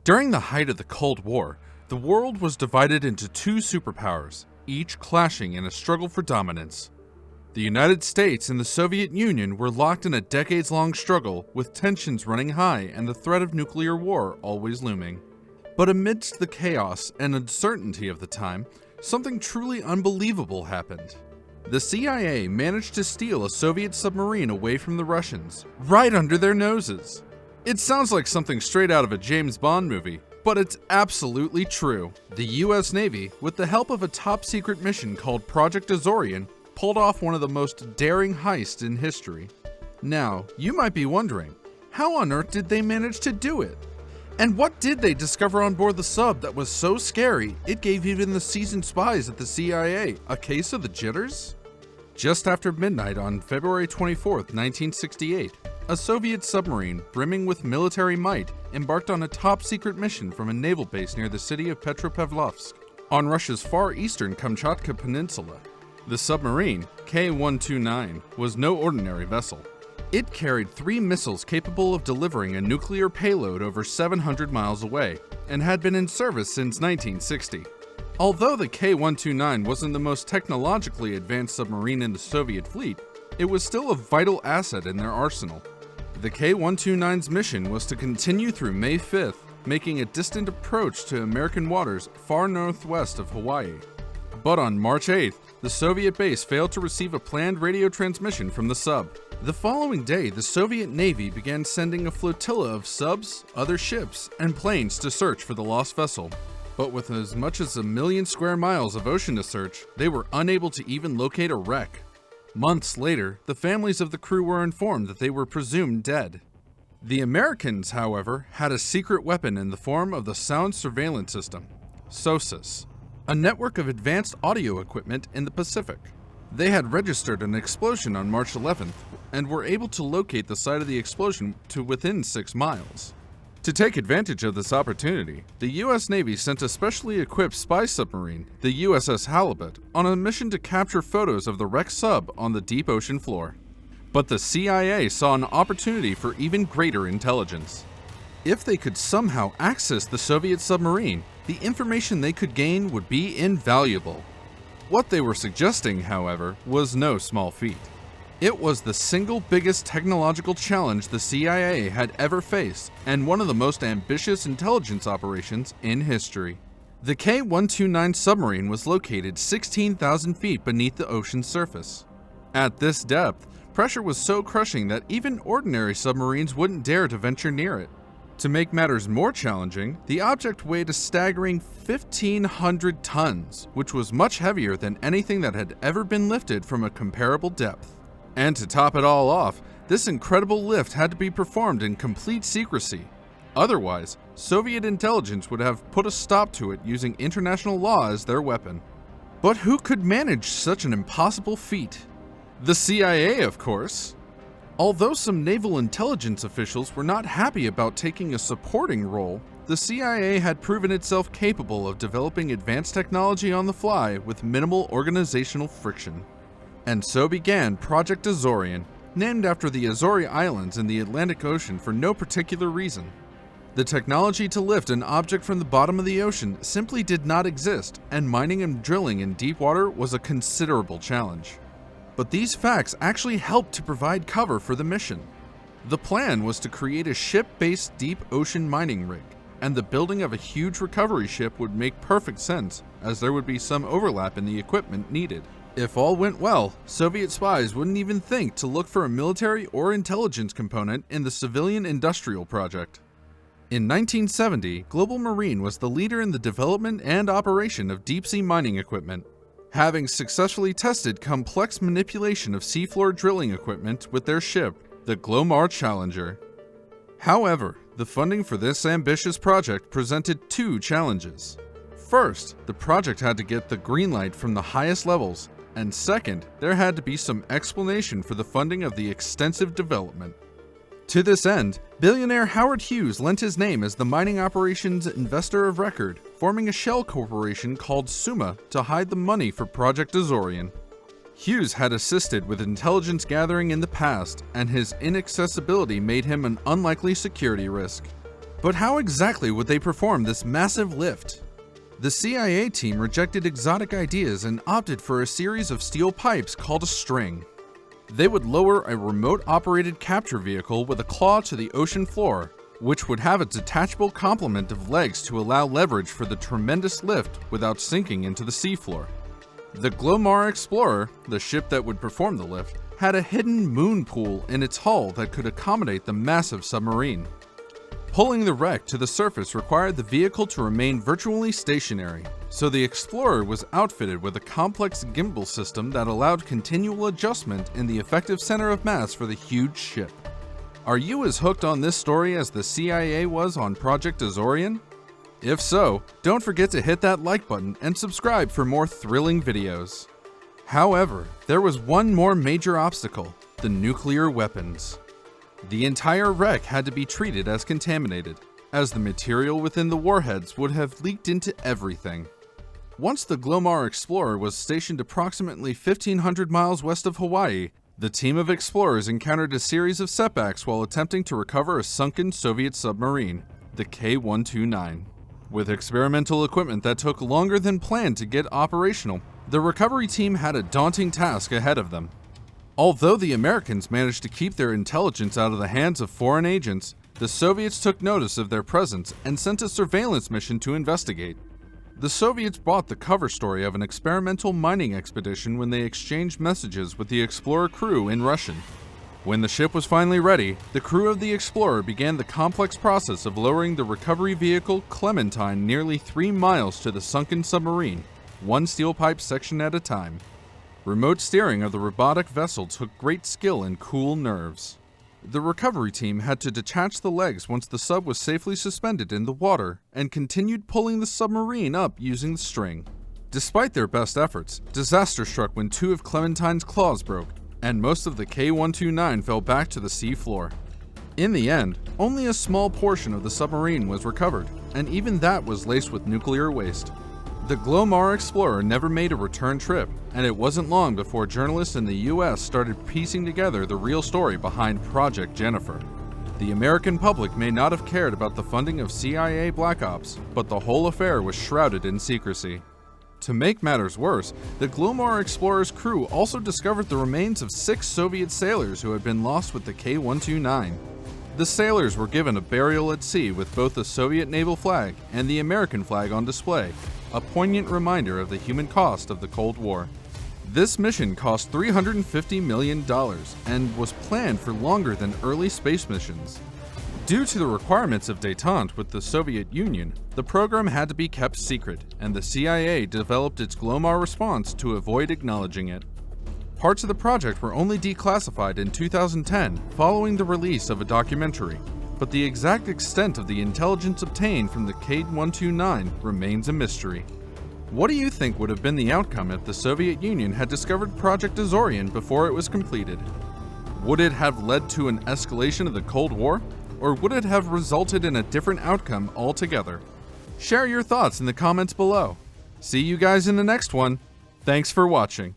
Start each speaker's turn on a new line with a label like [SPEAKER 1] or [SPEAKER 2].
[SPEAKER 1] During the height of the Cold War, the world was divided into two superpowers, each clashing in a struggle for dominance. The United States and the Soviet Union were locked in a decades-long struggle, with tensions running high and the threat of nuclear war always looming. But amidst the chaos and uncertainty of the time, something truly unbelievable happened. The CIA managed to steal a Soviet submarine away from the Russians, right under their noses. It sounds like something straight out of a James Bond movie, but it's absolutely true. The US Navy, with the help of a top-secret mission called Project Azorian, pulled off one of the most daring heists in history. Now, you might be wondering, how on earth did they manage to do it? And what did they discover on board the sub that was so scary it gave even the seasoned spies at the CIA a case of the jitters? Just after midnight on February 24, 1968, a Soviet submarine brimming with military might embarked on a top-secret mission from a naval base near the city of Petropavlovsk, on Russia's far eastern Kamchatka Peninsula. The submarine, K-129, was no ordinary vessel. It carried 3 missiles capable of delivering a nuclear payload over 700 miles away, and had been in service since 1960. Although the K-129 wasn't the most technologically advanced submarine in the Soviet fleet, it was still a vital asset in their arsenal. The K-129's mission was to continue through May 5th, making a distant approach to American waters far northwest of Hawaii. But on March 8th, the Soviet base failed to receive a planned radio transmission from the sub. The following day, the Soviet Navy began sending a flotilla of subs, other ships, and planes to search for the lost vessel. But with as much as 1 million square miles of ocean to search, they were unable to even locate a wreck. Months later, the families of the crew were informed that they were presumed dead. The Americans, however, had a secret weapon in the form of the Sound Surveillance System, SOSUS, a network of advanced audio equipment in the Pacific. They had registered an explosion on March 11th and were able to locate the site of the explosion to within 6 miles. To take advantage of this opportunity, the US Navy sent a specially equipped spy submarine, the USS Halibut, on a mission to capture photos of the wrecked sub on the deep ocean floor. But the CIA saw an opportunity for even greater intelligence. If they could somehow access the Soviet submarine, the information they could gain would be invaluable. What they were suggesting, however, was no small feat. It was the single biggest technological challenge the CIA had ever faced, and one of the most ambitious intelligence operations in history. The K-129 submarine was located 16,000 feet beneath the ocean's surface. At this depth, pressure was so crushing that even ordinary submarines wouldn't dare to venture near it. To make matters more challenging, the object weighed a staggering 1,500 tons, which was much heavier than anything that had ever been lifted from a comparable depth. And to top it all off, this incredible lift had to be performed in complete secrecy. Otherwise, Soviet intelligence would have put a stop to it using international law as their weapon. But who could manage such an impossible feat? The CIA, of course. Although some naval intelligence officials were not happy about taking a supporting role, the CIA had proven itself capable of developing advanced technology on the fly with minimal organizational friction. And so began Project Azorian, named after the Azori Islands in the Atlantic Ocean for no particular reason. The technology to lift an object from the bottom of the ocean simply did not exist, and mining and drilling in deep water was a considerable challenge. But these facts actually helped to provide cover for the mission. The plan was to create a ship-based deep ocean mining rig, and the building of a huge recovery ship would make perfect sense, as there would be some overlap in the equipment needed. If all went well, Soviet spies wouldn't even think to look for a military or intelligence component in the civilian industrial project. In 1970, Global Marine was the leader in the development and operation of deep-sea mining equipment, having successfully tested complex manipulation of seafloor drilling equipment with their ship, the Glomar Challenger. However, the funding for this ambitious project presented 2 challenges. First, the project had to get the green light from the highest levels, and second, there had to be some explanation for the funding of the extensive development. To this end, billionaire Howard Hughes lent his name as the mining operations investor of record, forming a shell corporation called SUMA to hide the money for Project Azorian. Hughes had assisted with intelligence gathering in the past, and his inaccessibility made him an unlikely security risk. But how exactly would they perform this massive lift? The CIA team rejected exotic ideas and opted for a series of steel pipes called a string. They would lower a remote-operated capture vehicle with a claw to the ocean floor, which would have a detachable complement of legs to allow leverage for the tremendous lift without sinking into the seafloor. The Glomar Explorer, the ship that would perform the lift, had a hidden moon pool in its hull that could accommodate the massive submarine. Pulling the wreck to the surface required the vehicle to remain virtually stationary, so the Explorer was outfitted with a complex gimbal system that allowed continual adjustment in the effective center of mass for the huge ship. Are you as hooked on this story as the CIA was on Project Azorian? If so, don't forget to hit that like button and subscribe for more thrilling videos. However, there was one more major obstacle: the nuclear weapons. The entire wreck had to be treated as contaminated, as the material within the warheads would have leaked into everything. Once the Glomar Explorer was stationed approximately 1,500 miles west of Hawaii, the team of explorers encountered a series of setbacks while attempting to recover a sunken Soviet submarine, the K-129. With experimental equipment that took longer than planned to get operational, the recovery team had a daunting task ahead of them. Although the Americans managed to keep their intelligence out of the hands of foreign agents, the Soviets took notice of their presence and sent a surveillance mission to investigate. The Soviets bought the cover story of an experimental mining expedition when they exchanged messages with the Explorer crew in Russian. When the ship was finally ready, the crew of the Explorer began the complex process of lowering the recovery vehicle Clementine nearly 3 miles to the sunken submarine, one steel pipe section at a time. Remote steering of the robotic vessel took great skill and cool nerves. The recovery team had to detach the legs once the sub was safely suspended in the water and continued pulling the submarine up using the string. Despite their best efforts, disaster struck when 2 of Clementine's claws broke, and most of the K-129 fell back to the sea floor. In the end, only a small portion of the submarine was recovered, and even that was laced with nuclear waste. The Glomar Explorer never made a return trip, and it wasn't long before journalists in the US started piecing together the real story behind Project Jennifer. The American public may not have cared about the funding of CIA Black Ops, but the whole affair was shrouded in secrecy. To make matters worse, the Glomar Explorer's crew also discovered the remains of 6 Soviet sailors who had been lost with the K-129. The sailors were given a burial at sea with both the Soviet naval flag and the American flag on display, a poignant reminder of the human cost of the Cold War. This mission cost $350 million and was planned for longer than early space missions. Due to the requirements of détente with the Soviet Union, the program had to be kept secret, and the CIA developed its Glomar response to avoid acknowledging it. Parts of the project were only declassified in 2010 following the release of a documentary, but the exact extent of the intelligence obtained from the K-129 remains a mystery. What do you think would have been the outcome if the Soviet Union had discovered Project Azorian before it was completed? Would it have led to an escalation of the Cold War, or would it have resulted in a different outcome altogether? Share your thoughts in the comments below. See you guys in the next one. Thanks for watching.